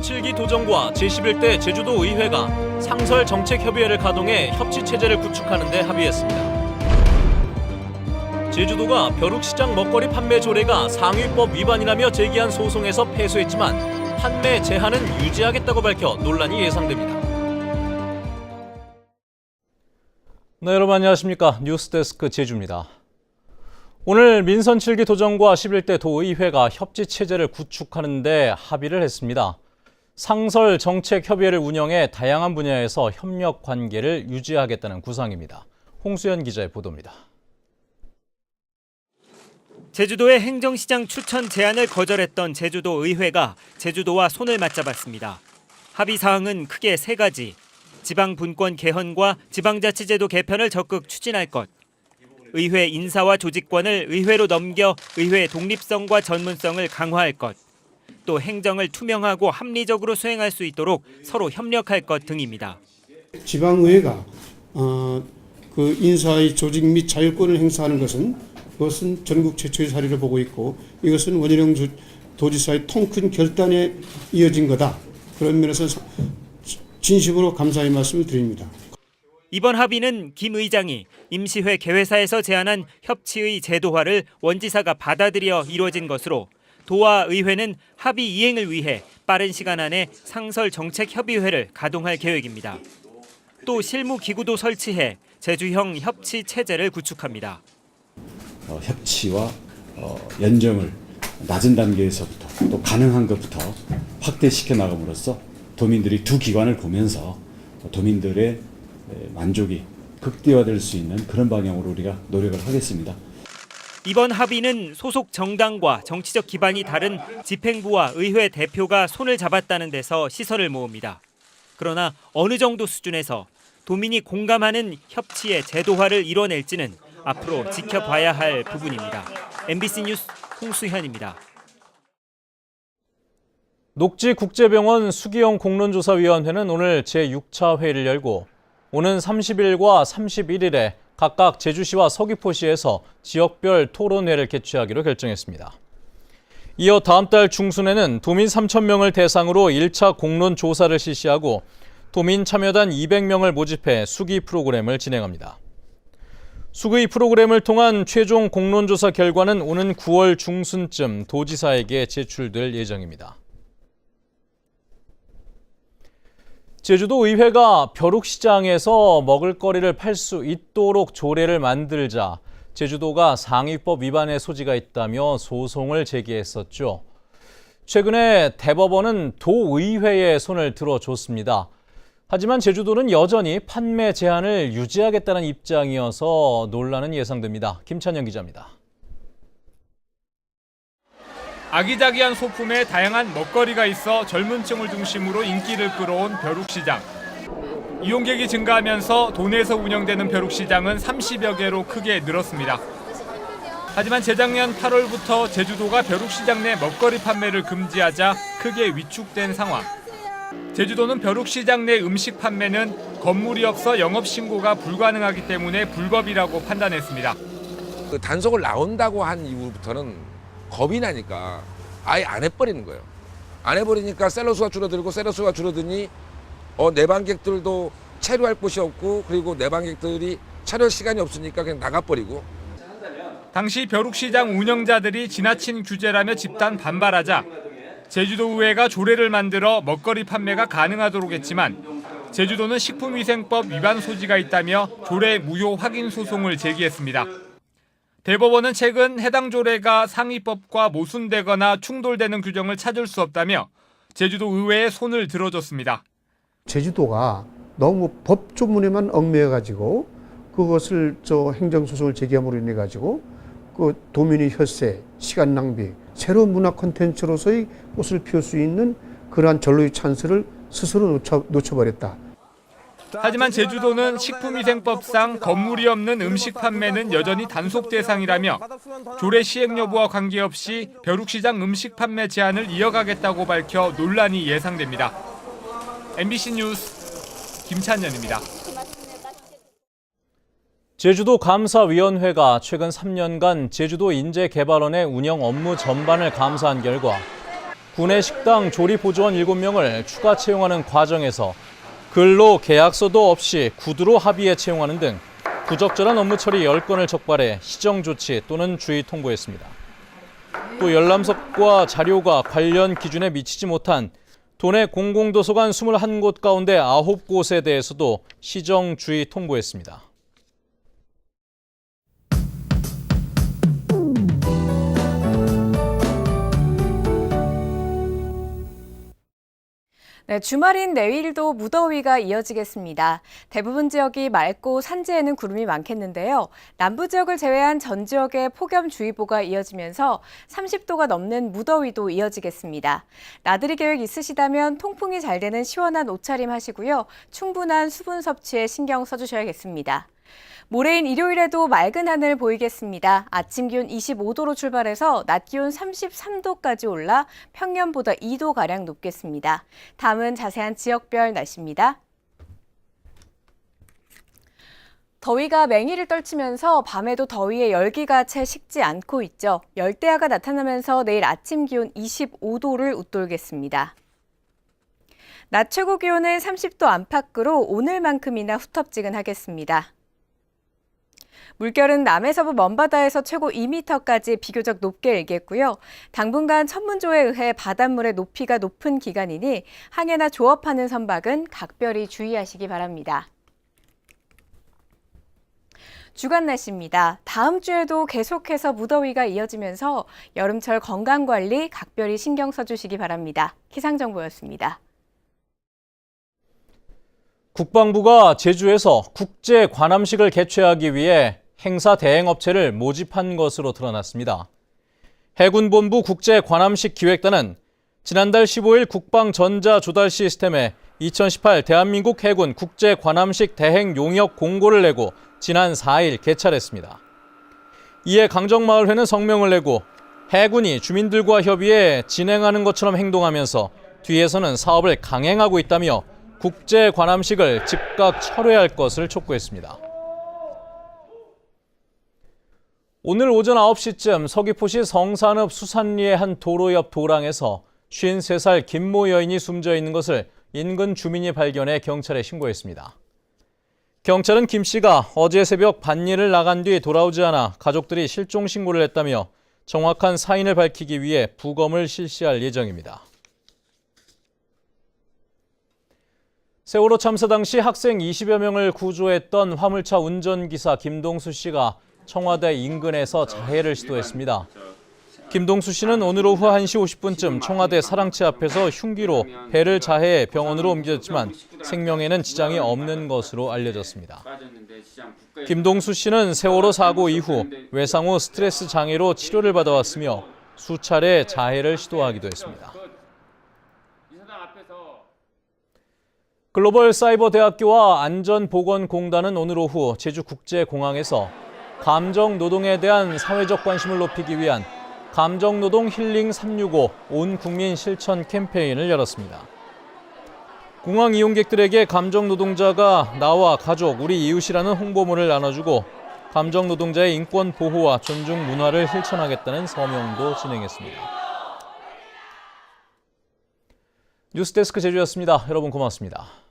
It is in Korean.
7기 도정과 제11대 제주도 의회가 상설 정책협의회를 가동해 협치체제를 구축하는 데 합의했습니다. 제주도가 벼룩시장 먹거리 판매 조례가 상위법 위반이라며 제기한 소송에서 패소했지만 판매 제한은 유지하겠다고 밝혀 논란이 예상됩니다. 네, 여러분 안녕하십니까. 뉴스데스크 제주입니다. 오늘 민선 7기 도정과 11대 도의회가 협치체제를 구축하는 데 합의를 했습니다. 상설 정책협의회를 운영해 다양한 분야에서 협력 관계를 유지하겠다는 구상입니다. 홍수연 기자의 보도입니다. 제주도의 행정시장 추천 제안을 거절했던 제주도 의회가 제주도와 손을 맞잡았습니다. 합의 사항은 크게 세 가지. 지방 분권 개헌과 지방자치제도 개편을 적극 추진할 것. 의회 인사와 조직권을 의회로 넘겨 의회의 독립성과 전문성을 강화할 것. 또 행정을 투명하고 합리적으로 수행할 수 있도록 서로 협력할 것 등입니다. 지방의회가 그 인사의 조직 및 자율권을 행사하는 그것은 전국 최초의 사례를 보고 있고 이것은 원희룡 도지사의 통 큰 결단에 이어진 거다. 그런 면에서 진심으로 감사의 말씀을 드립니다. 이번 합의는 김 의장이 임시회 개회사에서 제안한 협치의 제도화를 원지사가 받아들여 이루어진 것으로 도와 의회는 합의 이행을 위해 빠른 시간 안에 상설 정책협의회를 가동할 계획입니다. 또 실무기구도 설치해 제주형 협치 체제를 구축합니다. 협치와 연정을 낮은 단계에서부터 또 가능한 것부터 확대시켜 나감으로써 도민들이 두 기관을 보면서 도민들의 만족이 극대화될 수 있는 그런 방향으로 우리가 노력을 하겠습니다. 이번 합의는 소속 정당과 정치적 기반이 다른 집행부와 의회 대표가 손을 잡았다는 데서 시선을 모읍니다. 그러나 어느 정도 수준에서 도민이 공감하는 협치의 제도화를 이뤄낼지는 앞으로 지켜봐야 할 부분입니다. MBC 뉴스 홍수현입니다. 녹지국제병원 수기영 공론조사위원회는 오늘 제6차 회의를 열고 오는 30일과 31일에 각각 제주시와 서귀포시에서 지역별 토론회를 개최하기로 결정했습니다. 이어 다음 달 중순에는 도민 3,000명을 대상으로 1차 공론조사를 실시하고 도민 참여단 200명을 모집해 수기 프로그램을 진행합니다. 수기 프로그램을 통한 최종 공론조사 결과는 오는 9월 중순쯤 도지사에게 제출될 예정입니다. 제주도 의회가 벼룩시장에서 먹을거리를 팔 수 있도록 조례를 만들자 제주도가 상위법 위반의 소지가 있다며 소송을 제기했었죠. 최근에 대법원은 도의회에 손을 들어줬습니다. 하지만 제주도는 여전히 판매 제한을 유지하겠다는 입장이어서 논란은 예상됩니다. 김찬영 기자입니다. 아기자기한 소품에 다양한 먹거리가 있어 젊은 층을 중심으로 인기를 끌어온 벼룩시장. 이용객이 증가하면서 도내에서 운영되는 벼룩시장은 30여 개로 크게 늘었습니다. 하지만 재작년 8월부터 제주도가 벼룩시장 내 먹거리 판매를 금지하자 크게 위축된 상황. 제주도는 벼룩시장 내 음식 판매는 건물이 없어 영업신고가 불가능하기 때문에 불법이라고 판단했습니다. 그 단속을 나온다고 한 이후부터는 겁이 나니까 아예 안 해버리는 거예요. 안 해버리니까 셀러수가 줄어들고 셀러수가 줄어드니 내방객들도 체류할 곳이 없고 그리고 내방객들이 체류할 시간이 없으니까 그냥 나가버리고. 당시 벼룩시장 운영자들이 지나친 규제라며 집단 반발하자 제주도의회가 조례를 만들어 먹거리 판매가 가능하도록 했지만 제주도는 식품위생법 위반 소지가 있다며 조례 무효 확인 소송을 제기했습니다. 대법원은 최근 해당 조례가 상위법과 모순되거나 충돌되는 규정을 찾을 수 없다며 제주도 의회에 손을 들어줬습니다. 제주도가 너무 법 조문에만 얽매여가지고 그것을 행정소송을 제기함으로 인해 가지고 그 도민의 혈세, 시간 낭비, 새로운 문화 콘텐츠로서의 꽃을 피울 수 있는 그러한 전로의 찬스를 스스로 놓쳐버렸다. 하지만 제주도는 식품위생법상 건물이 없는 음식 판매는 여전히 단속 대상이라며 조례 시행 여부와 관계없이 벼룩시장 음식 판매 제한을 이어가겠다고 밝혀 논란이 예상됩니다. MBC 뉴스 김찬현입니다. 제주도 감사위원회가 최근 3년간 제주도 인재개발원의 운영 업무 전반을 감사한 결과 구내식당 조리보조원 7명을 추가 채용하는 과정에서 근로 계약서도 없이 구두로 합의에 채용하는 등 부적절한 업무 처리 10건을 적발해 시정 조치 또는 주의 통보했습니다. 또 열람석과 자료가 관련 기준에 미치지 못한 도내 공공도서관 21곳 가운데 9곳에 대해서도 시정 주의 통보했습니다. 네, 주말인 내일도 무더위가 이어지겠습니다. 대부분 지역이 맑고 산지에는 구름이 많겠는데요. 남부 지역을 제외한 전 지역에 폭염주의보가 이어지면서 30도가 넘는 무더위도 이어지겠습니다. 나들이 계획 있으시다면 통풍이 잘 되는 시원한 옷차림 하시고요. 충분한 수분 섭취에 신경 써주셔야겠습니다. 모레인 일요일에도 맑은 하늘 보이겠습니다. 아침 기온 25도로 출발해서 낮 기온 33도까지 올라 평년보다 2도가량 높겠습니다. 다음은 자세한 지역별 날씨입니다. 더위가 맹위를 떨치면서 밤에도 더위에 열기가 채 식지 않고 있죠. 열대야가 나타나면서 내일 아침 기온 25도를 웃돌겠습니다. 낮 최고 기온은 30도 안팎으로 오늘만큼이나 후텁지근하겠습니다. 물결은 남해서부 먼바다에서 최고 2m까지 비교적 높게 일겠고요. 당분간 천문조에 의해 바닷물의 높이가 높은 기간이니 항해나 조업하는 선박은 각별히 주의하시기 바랍니다. 주간 날씨입니다. 다음 주에도 계속해서 무더위가 이어지면서 여름철 건강관리 각별히 신경 써주시기 바랍니다. 기상정보였습니다. 국방부가 제주에서 국제 관함식을 개최하기 위해 행사 대행업체를 모집한 것으로 드러났습니다. 해군본부 국제 관함식 기획단은 지난달 15일 국방전자 조달 시스템에 2018 대한민국 해군 국제 관함식 대행 용역 공고를 내고 지난 4일 개찰했습니다. 이에 강정마을회는 성명을 내고 해군이 주민들과 협의해 진행하는 것처럼 행동하면서 뒤에서는 사업을 강행하고 있다며 국제 관함식을 즉각 철회할 것을 촉구했습니다. 오늘 오전 9시쯤 서귀포시 성산읍 수산리의 한 도로 옆 도랑에서 53살 김모 여인이 숨져 있는 것을 인근 주민이 발견해 경찰에 신고했습니다. 경찰은 김 씨가 어제 새벽 밭일을 나간 뒤 돌아오지 않아 가족들이 실종 신고를 했다며 정확한 사인을 밝히기 위해 부검을 실시할 예정입니다. 세월호 참사 당시 학생 20여 명을 구조했던 화물차 운전기사 김동수 씨가 청와대 인근에서 자해를 시도했습니다. 김동수 씨는 오늘 오후 1시 50분쯤 청와대 사랑채 앞에서 흉기로 배를 자해해 병원으로 옮겨졌지만 생명에는 지장이 없는 것으로 알려졌습니다. 김동수 씨는 세월호 사고 이후 외상 후 스트레스 장애로 치료를 받아왔으며 수차례 자해를 시도하기도 했습니다. 글로벌 사이버 대학교와 안전보건공단은 오늘 오후 제주국제공항에서 감정노동에 대한 사회적 관심을 높이기 위한 감정노동 힐링 365 온 국민 실천 캠페인을 열었습니다. 공항 이용객들에게 감정노동자가 나와 가족, 우리 이웃이라는 홍보물을 나눠주고 감정노동자의 인권 보호와 존중 문화를 실천하겠다는 서명도 진행했습니다. 뉴스데스크 제주였습니다. 여러분 고맙습니다.